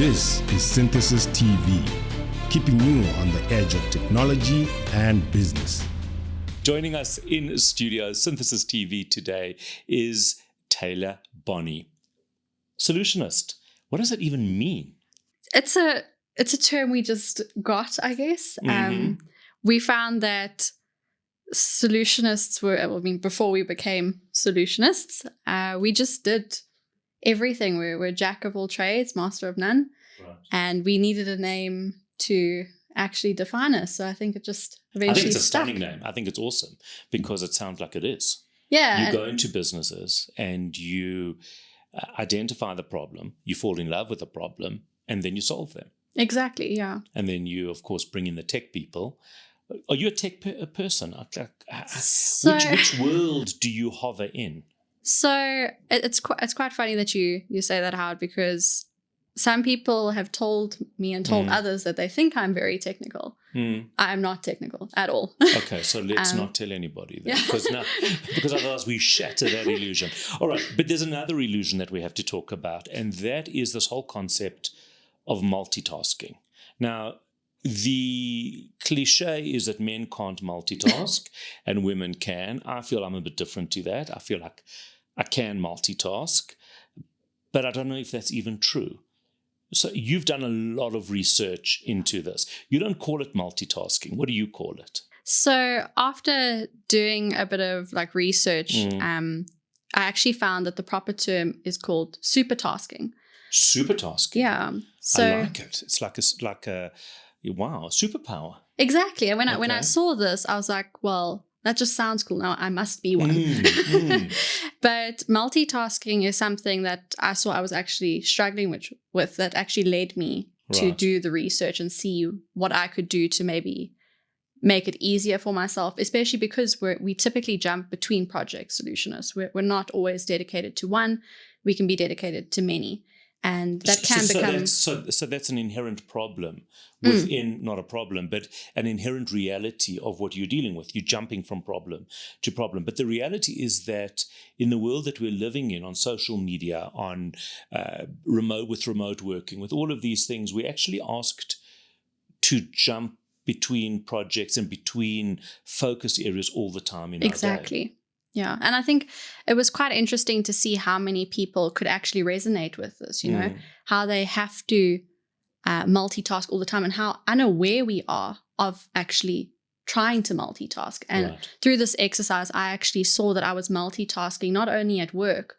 This is Synthesis TV, keeping you on the edge of technology and business. Joining us in studio, Synthesis TV today, is Tayla Boni. Solutionist. What does that even mean? It's a term we just got, I guess. We found that solutionists before we became solutionists, we just did everything. We're jack of all trades, master of none. Right. And we needed a name to actually define us. So I think it just eventually I think it's a stuck. stunning name. I think it's awesome because it sounds like it is. Yeah. You go into businesses and you identify the problem, you fall in love with the problem, and then you solve them. Exactly, yeah. And then you, of course, bring in the tech people. Are you a tech person? Which world do you hover in? So it's quite funny that you say that, Howard, because some people have told me and told others that they think I'm very technical. I am not technical at all. Okay, so let's not tell anybody that, because otherwise we shatter that illusion. All right, but there's another illusion that we have to talk about, and that is this whole concept of multitasking. Now, the cliche is that men can't multitask and women can. I feel I'm a bit different to that. I feel like I can multitask, but I don't know if that's even true. So you've done a lot of research into this. You don't call it multitasking. What do you call it? So after doing a bit of research, I actually found that the proper term is called supertasking. Supertasking? Yeah. So I like it. It's like a wow, superpower. Exactly. And when I saw this, I was like, well, that just sounds cool. Now I must be one. But multitasking is something that I saw I was actually struggling with that actually led me to do the research and see what I could do to maybe make it easier for myself, especially because we typically jump between projects, solutionists. We're not always dedicated to one. We can be dedicated to many. And that can become... So that's an inherent problem within, not a problem, but an inherent reality of what you're dealing with. You're jumping from problem to problem. But the reality is that in the world that we're living in, on social media, on remote working, with all of these things, we're actually asked to jump between projects and between focus areas all the time in our day. Exactly. Yeah. And I think it was quite interesting to see how many people could actually resonate with this, how they have to multitask all the time and how unaware we are of actually trying to multitask. And through this exercise, I actually saw that I was multitasking not only at work,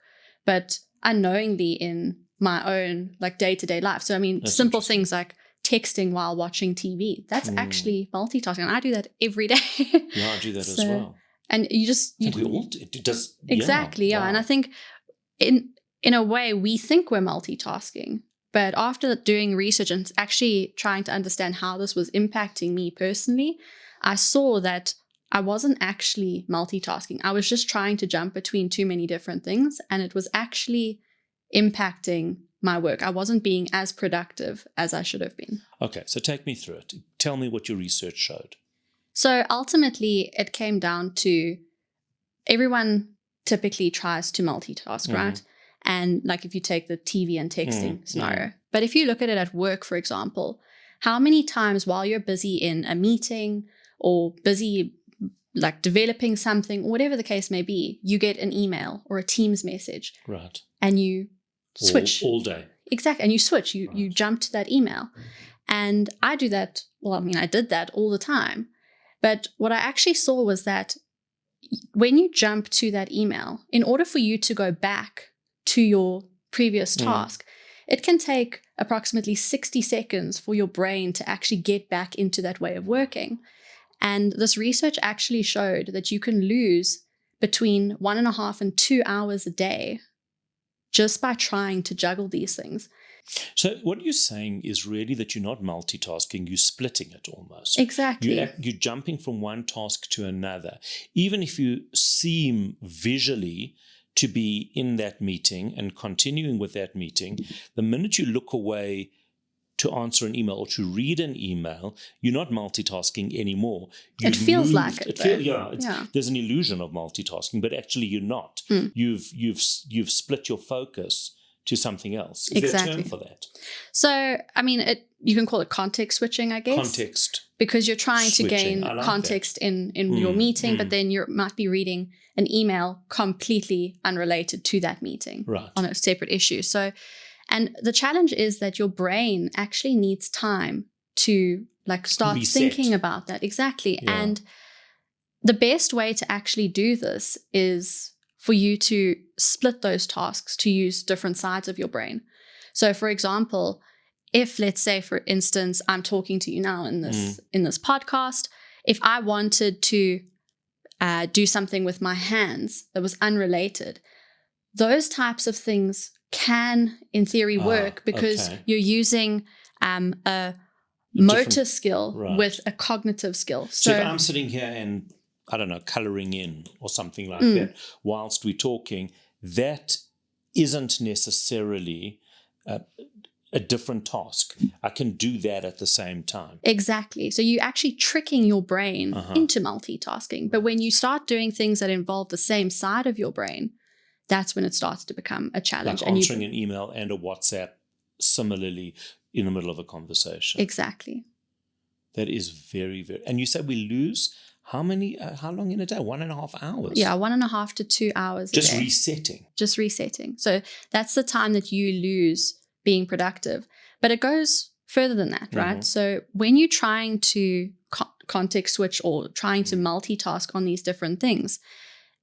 but unknowingly in my own day-to-day life. So, that's simple things like texting while watching TV. That's actually multitasking. And I do that every day. Yeah, I do that as well. And we all it does exactly, yeah. Wow. And I think in a way we think we're multitasking, but after doing research and actually trying to understand how this was impacting me personally, I saw that I wasn't actually multitasking. I was just trying to jump between too many different things, and it was actually impacting my work. I wasn't being as productive as I should have been. Okay, so take me through it. Tell me what your research showed. So ultimately, it came down to everyone typically tries to multitask, right? And if you take the TV and texting scenario. But if you look at it at work, for example, how many times while you're busy in a meeting or busy developing something, whatever the case may be, you get an email or a Teams message. Right. And you switch. All day. Exactly. And you switch. You jump to that email. And I do that. Well, I did that all the time. But what I actually saw was that when you jump to that email, in order for you to go back to your previous task, it can take approximately 60 seconds for your brain to actually get back into that way of working. And this research actually showed that you can lose between 1.5 and 2 hours a day just by trying to juggle these things. So what you're saying is really that you're not multitasking, you're splitting it almost. Exactly. You're jumping from one task to another. Even if you seem visually to be in that meeting and continuing with that meeting, the minute you look away to answer an email or to read an email, you're not multitasking anymore. It feels like it. There's an illusion of multitasking, but actually you're not. You've split your focus to something else. Is there a term for that? So, I mean, you can call it context switching, I guess. Context. Because you're trying to switching. gain I like context in your meeting, but then you might be reading an email completely unrelated to that meeting on a separate issue. So, and the challenge is that your brain actually needs time to like start reset. Thinking about that. Exactly. Yeah. And the best way to actually do this is for you to split those tasks to use different sides of your brain. So, for example, if, let's say, for instance, I'm talking to you now in this podcast, if I wanted to do something with my hands that was unrelated, those types of things can, in theory, work because you're using a motor skill with a cognitive skill. So if I'm sitting here and, I don't know, coloring in or something like that whilst we're talking, that isn't necessarily a different task. I can do that at the same time. Exactly. So you're actually tricking your brain into multitasking. But when you start doing things that involve the same side of your brain, that's when it starts to become a challenge. Like answering an email and a WhatsApp similarly in the middle of a conversation. Exactly. That is very, very... And you said we lose how long in a day? 1.5 hours? Yeah, 1.5 to 2 hours a Just day. Just resetting. So that's the time that you lose being productive. But it goes further than that, right? So when you're trying to context switch or trying to multitask on these different things,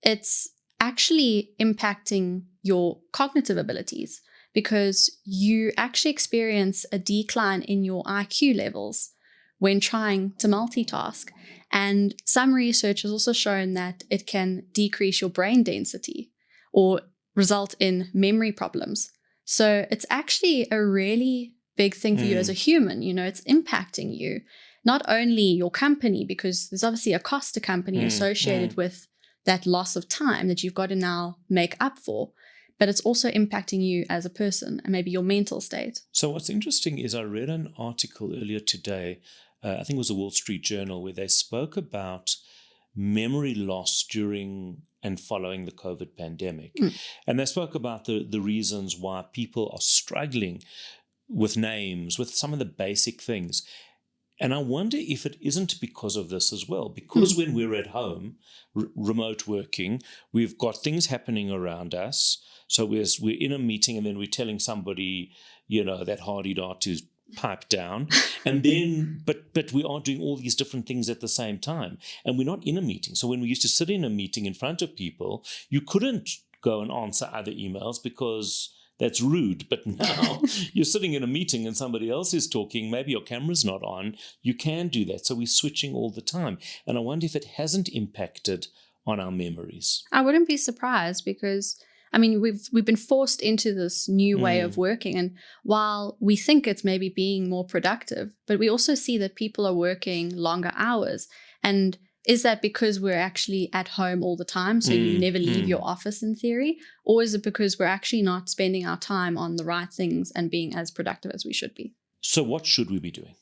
it's actually impacting your cognitive abilities because you actually experience a decline in your IQ levels when trying to multitask. And some research has also shown that it can decrease your brain density or result in memory problems. So it's actually a really big thing for you as a human. You know, it's impacting you, not only your company, because there's obviously a cost to company associated with that loss of time that you've got to now make up for, but it's also impacting you as a person and maybe your mental state. So what's interesting is I read an article earlier today, I think it was the Wall Street Journal, where they spoke about memory loss during and following the COVID pandemic. And they spoke about the reasons why people are struggling with names, with some of the basic things. And I wonder if it isn't because of this as well, because when we're at home, remote working, we've got things happening around us. So we're in a meeting and then we're telling somebody, you know, that hardy-dart to pipe down. And then, but we are doing all these different things at the same time. And we're not in a meeting. So when we used to sit in a meeting in front of people, you couldn't go and answer other emails because that's rude. But now you're sitting in a meeting and somebody else is talking, maybe your camera's not on, you can do that. So we're switching all the time. And I wonder if it hasn't impacted on our memories. I wouldn't be surprised because, I mean, we've been forced into this new way of working. And while we think it's maybe being more productive, but we also see that people are working longer hours. And is that because we're actually at home all the time, so you never leave your office in theory? Or is it because we're actually not spending our time on the right things and being as productive as we should be? So what should we be doing?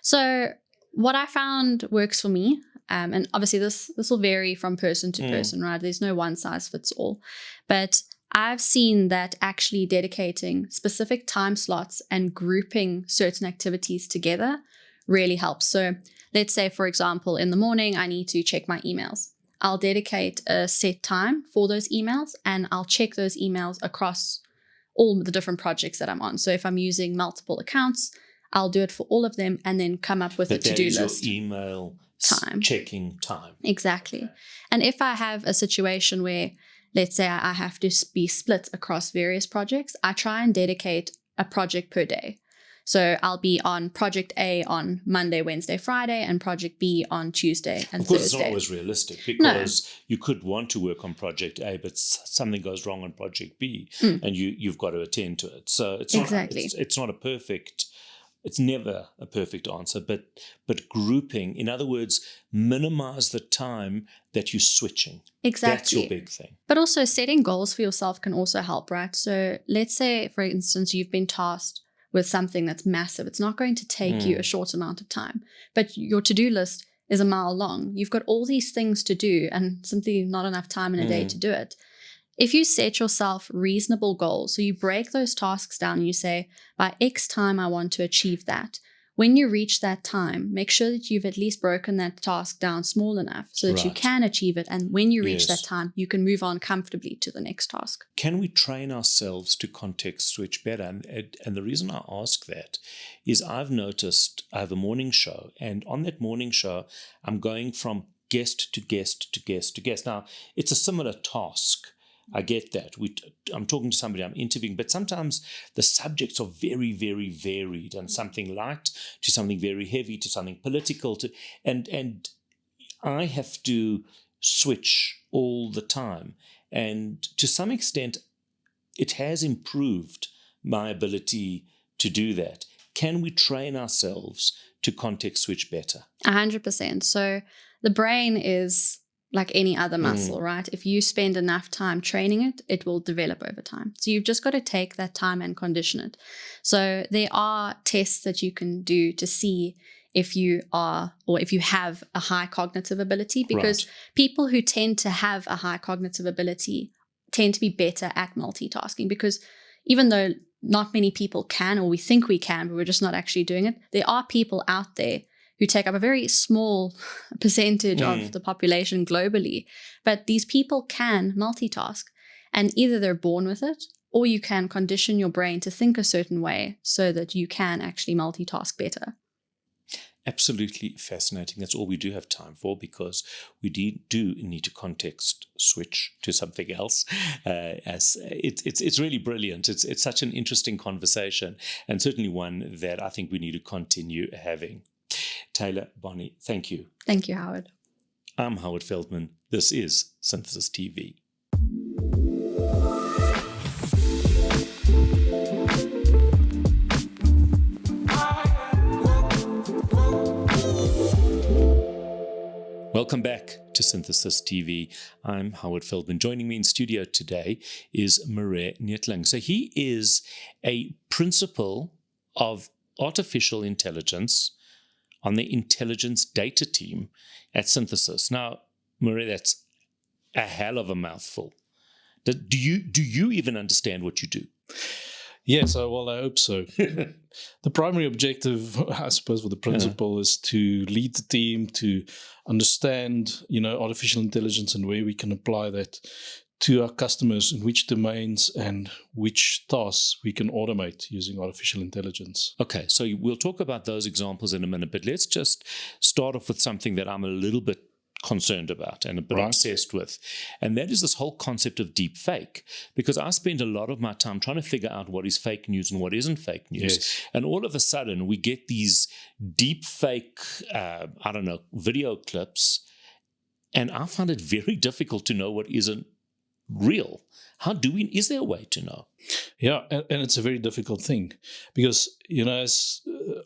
So what I found works for me, and obviously this will vary from person to person, right? There's no one size fits all. But I've seen that actually dedicating specific time slots and grouping certain activities together really helps. So let's say, for example, in the morning, I need to check my emails. I'll dedicate a set time for those emails and I'll check those emails across all the different projects that I'm on. So if I'm using multiple accounts, I'll do it for all of them and then come up with a to-do list. Your email time. Checking time. Exactly. And if I have a situation where, let's say I have to be split across various projects, I try and dedicate a project per day. So I'll be on project A on Monday, Wednesday, Friday, and project B on Tuesday and Thursday. Of course, it's not always realistic because you could want to work on project A, but something goes wrong on project B, and you've got to attend to it. So it's not a perfect. It's never a perfect answer, but grouping, in other words, minimize the time that you're switching. Exactly. That's your big thing. But also setting goals for yourself can also help, right? So let's say, for instance, you've been tasked with something that's massive. It's not going to take you a short amount of time, but your to-do list is a mile long. You've got all these things to do and simply not enough time in a day to do it. if you set yourself reasonable goals, so you break those tasks down and you say, by X time, I want to achieve that. When you reach that time, make sure that you've at least broken that task down small enough so that you can achieve it. And when you reach that time, you can move on comfortably to the next task. Can we train ourselves to context switch better? And the reason I ask that is I've noticed I have a morning show, and on that morning show, I'm going from guest to guest to guest to guest. Now, it's a similar task. I get that. I'm talking to somebody, I'm interviewing, but sometimes the subjects are very, very varied, and something light to something very heavy to something political and I have to switch all the time. And to some extent, it has improved my ability to do that. Can we train ourselves to context switch better? 100%. So the brain is like any other muscle, right? If you spend enough time training it, it will develop over time. So you've just got to take that time and condition it. So there are tests that you can do to see if you are, or if you have a high cognitive ability, because people who tend to have a high cognitive ability tend to be better at multitasking, because even though not many people can, or we think we can, but we're just not actually doing it, there are people out there who take up a very small percentage of the population globally. But these people can multitask, and either they're born with it, or you can condition your brain to think a certain way so that you can actually multitask better. Absolutely fascinating. That's all we do have time for, because we do need to context switch to something else. As it's really brilliant. It's such an interesting conversation, and certainly one that I think we need to continue having. Tayla Boni, thank you. Thank you, Howard. I'm Howard Feldman. This is Synthesis TV. Welcome back to Synthesis TV. I'm Howard Feldman. Joining me in studio today is Marais Neethling. So he is a principal of artificial intelligence on the intelligence data team at Synthesis. Now, Marais, that's a hell of a mouthful. Do you even understand what you do? Yes, well, I hope so. The primary objective, I suppose, for the principal is to lead the team, to understand, artificial intelligence and where we can apply that to our customers, in which domains and which tasks we can automate using artificial intelligence. Okay, so we'll talk about those examples in a minute, but let's just start off with something that I'm a little bit concerned about and a bit obsessed with, and that is this whole concept of deep fake, because I spend a lot of my time trying to figure out what is fake news and what isn't fake news. Yes. And all of a sudden we get these deep fake video clips, and I find it very difficult to know what isn't real. Is there a way to know? Yeah, and it's a very difficult thing, because, as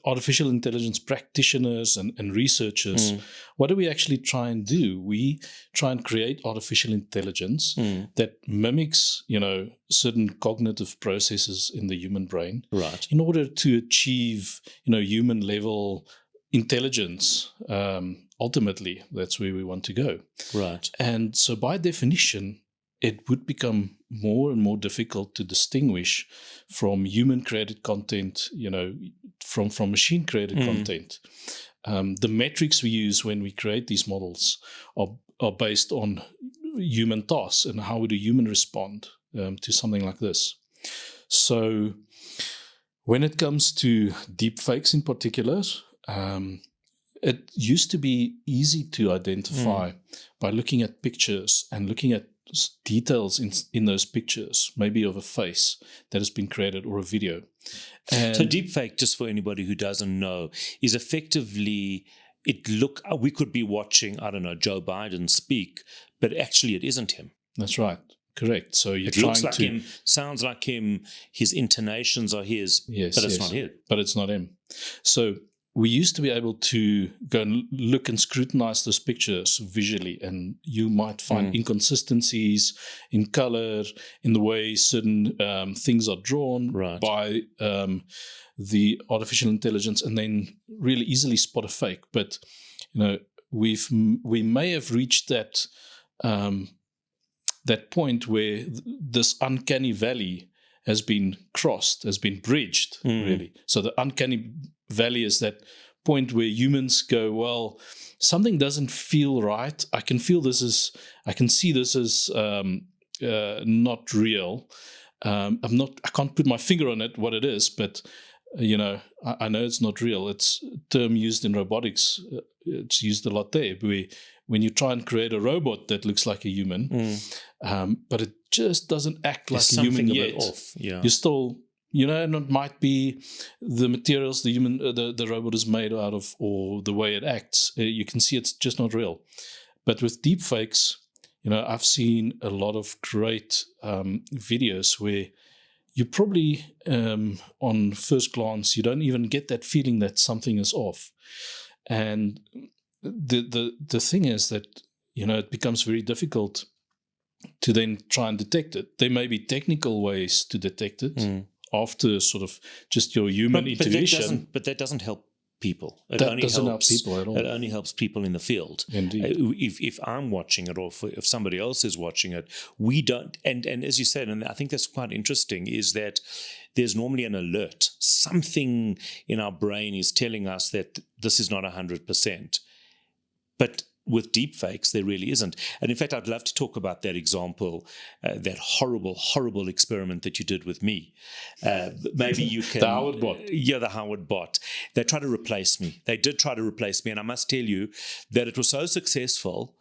artificial intelligence practitioners and researchers, what do we actually try and do? We try and create artificial intelligence that mimics, certain cognitive processes in the human brain, right, in order to achieve, human level intelligence. Ultimately, that's where we want to go. Right. And so by definition, it would become more and more difficult to distinguish from human-created content, from machine-created content. The metrics we use when we create these models are based on human tasks and how would a human respond to something like this. So when it comes to deep fakes in particular, it used to be easy to identify by looking at pictures and looking at details in those pictures, maybe of a face that has been created or a video. And so deepfake, just for anybody who doesn't know, is effectively we could be watching, I don't know, Joe Biden speak, but actually it isn't him. That's right. Correct. So it looks like him, sounds like him, his intonations are his, but it's not him. But it's not him. So we used to be able to go and look and scrutinize those pictures visually, and you might find inconsistencies in color, in the way certain things are drawn by the artificial intelligence, and then really easily spot a fake. But we may have reached that that point where this uncanny valley has been crossed, has been bridged, really. So the uncanny valley is that point where humans go, well, something doesn't feel right. I can see this is not real. I can't put my finger on it, what it is, but I know it's not real. It's a term used in robotics. It's used a lot there. When you try and create a robot that looks like a human, but it just doesn't act like a human yet. Off. Yeah. You still, and it might be the materials the robot is made out of, or the way it acts. You can see it's just not real. But with deepfakes, I've seen a lot of great videos where you probably, on first glance, you don't even get that feeling that something is off. And the thing is that, it becomes very difficult to then try and detect it. There may be technical ways to detect it after sort of just your human intuition. But that doesn't help people. That doesn't help people at all. It only helps people in the field. Indeed. If I'm watching it, or if somebody else is watching it, we don't. And as you said, and I think that's quite interesting, is that there's normally an alert. Something in our brain is telling us that this is not 100%. But with deepfakes, there really isn't. And in fact, I'd love to talk about that example, that horrible, horrible experiment that you did with me. Maybe you can... The Howard bot. Yeah, the Howard bot. They tried to replace me. They did try to replace me. And I must tell you that it was so successful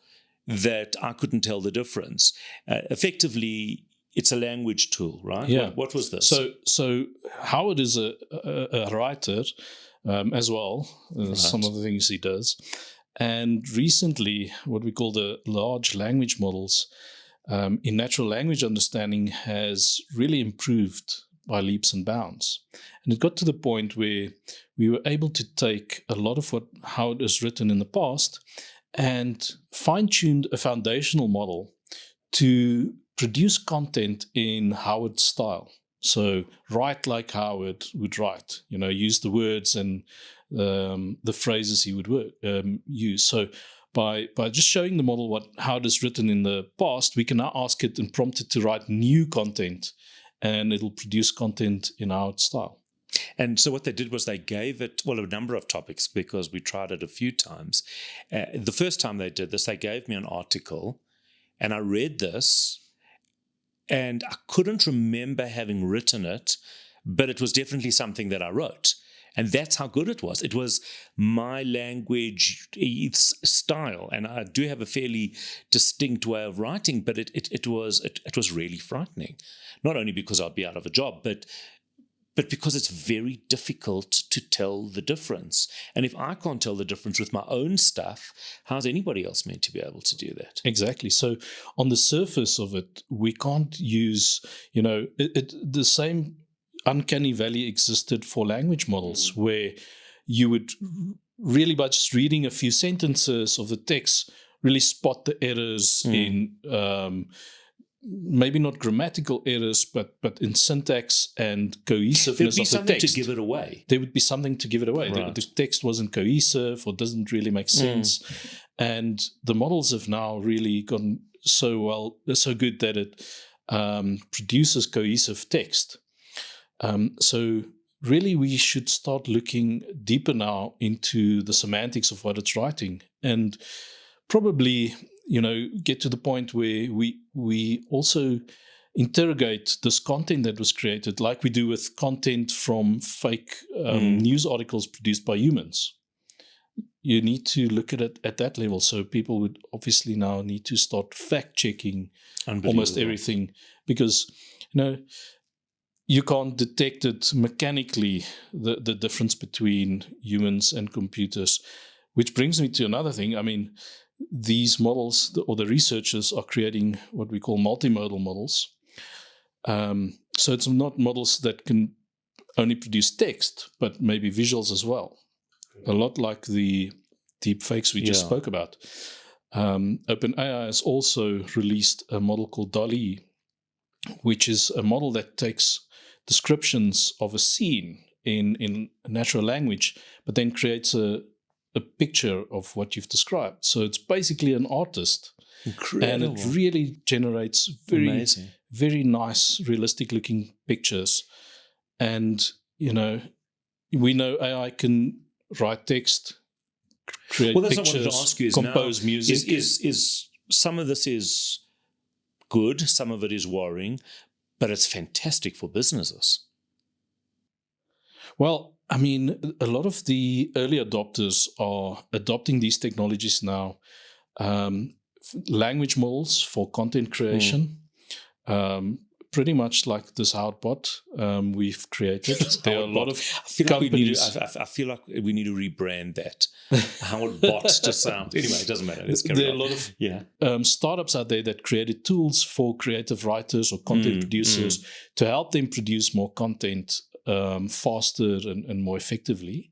that I couldn't tell the difference. Effectively, it's a language tool, right? Yeah. What was this? So Howard is a writer as well. Some of the things he does. And recently, what we call the large language models in natural language understanding has really improved by leaps and bounds. And it got to the point where we were able to take a lot of how it is written in the past and fine-tuned a foundational model to produce content in Howard style. So write like Howard would write, use the words and the phrases he would use. So by just showing the model how it is written in the past, we can now ask it and prompt it to write new content, and it'll produce content in our style. And so what they did was they gave it, a number of topics, because we tried it a few times. The first time they did this, they gave me an article, and I read this, and I couldn't remember having written it, but it was definitely something that I wrote. And that's how good it was. It was my language style, and I do have a fairly distinct way of writing. But it was really frightening, not only because I'd be out of a job, but because it's very difficult to tell the difference. And if I can't tell the difference with my own stuff, how's anybody else meant to be able to do that? Exactly. So on the surface of it, we can't use, the same uncanny valley existed for language models, where you would really, by just reading a few sentences of the text, really spot the errors in maybe not grammatical errors, but in syntax and cohesiveness of the text. There'd be something to give it away. There would be something to give it away. Right. The text wasn't cohesive or doesn't really make sense. And the models have now really gotten so good that it produces cohesive text. So really, we should start looking deeper now into the semantics of what it's writing, and probably, get to the point where we also interrogate this content that was created, like we do with content from fake news articles produced by humans. You need to look at it at that level. So people would obviously now need to start fact-checking almost everything, because, you can't detect it mechanically, the difference between humans and computers. Which brings me to another thing. I mean, these models, or the researchers, are creating what we call multimodal models. So it's not models that can only produce text, but maybe visuals as well. A lot like the deepfakes we just spoke about. OpenAI has also released a model called Dall-E, which is a model that takes descriptions of a scene in natural language, but then creates a picture of what you've described. So it's basically an artist Incredible. And it really generates very, Amazing. very nice, realistic-looking pictures. And, you know, we know AI can write text, create Well, that's what I pictures, wanted to ask you. compose music. Is some of this is good, some of it is worrying, but it's fantastic for businesses. Well, I mean, a lot of the early adopters are adopting these technologies now. Language models for content creation, pretty much like this Howard bot we've created. There are a lot of companies. I feel like we need to rebrand that Howard bot to sound. Anyway, it doesn't matter. Let's carry There are on. a lot of startups out there that created tools for creative writers or content producers to help them produce more content faster and more effectively.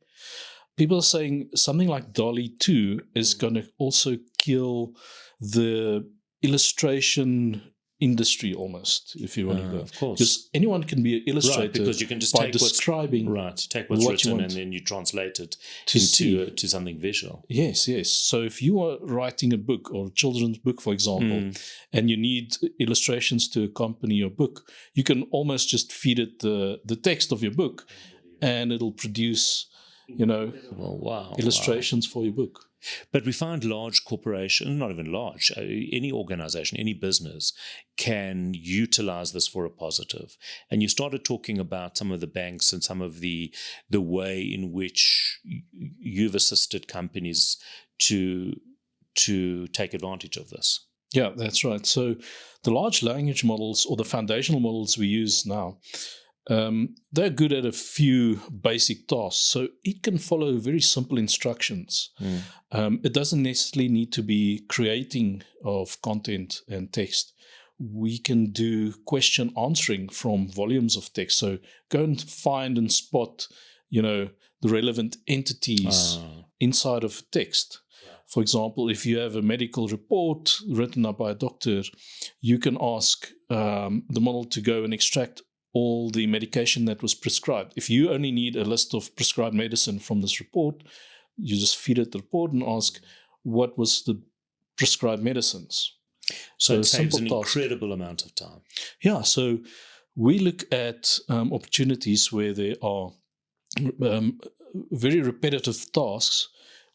People are saying something like Dall-E 2 is going to also kill the illustration industry almost, if you want to go. Of course. Because anyone can be an illustrator, Right, because you can just by take describing take what's what you written want and then you translate it to see. to something visual. Yes. So if you are writing a book or a children's book, for example, and you need illustrations to accompany your book, you can almost just feed it the text of your book and it'll produce, illustrations for your book. But we find large corporations, not even large, any organization, any business can utilize this for a positive. And you started talking about some of the banks and some of the way in which you've assisted companies to take advantage of this. Yeah, that's right. So the large language models or the foundational models we use now, they're good at a few basic tasks. So it can follow very simple instructions. It doesn't necessarily need to be creating of content and text. We can do question answering from volumes of text. So go and find and spot, the relevant entities inside of text. For example, if you have a medical report written up by a doctor, you can ask the model to go and extract all the medication that was prescribed. If you only need a list of prescribed medicine from this report, you just feed it the report and ask what was the prescribed medicines. So it saves an task. incredible amount of time. Yeah, so we look at opportunities where there are very repetitive tasks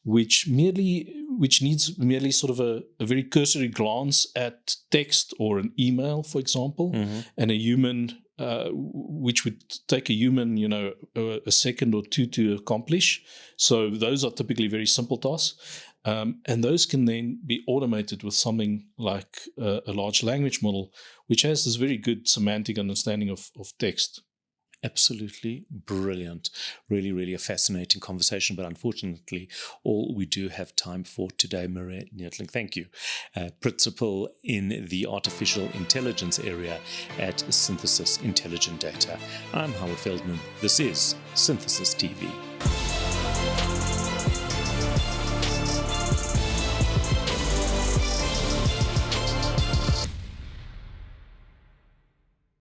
which needs merely sort of a very cursory glance at text or an email, for example, and a human, which would take a human, a second or two to accomplish. So those are typically very simple tasks. And those can then be automated with something like a large language model, which has this very good semantic understanding of text. Absolutely brilliant. Really, really a fascinating conversation, but unfortunately, all we do have time for today. Marais Neethling, thank you. Principal in the Artificial Intelligence area at Synthesis Intelligent Data. I'm Howard Feldman. This is Synthesis TV.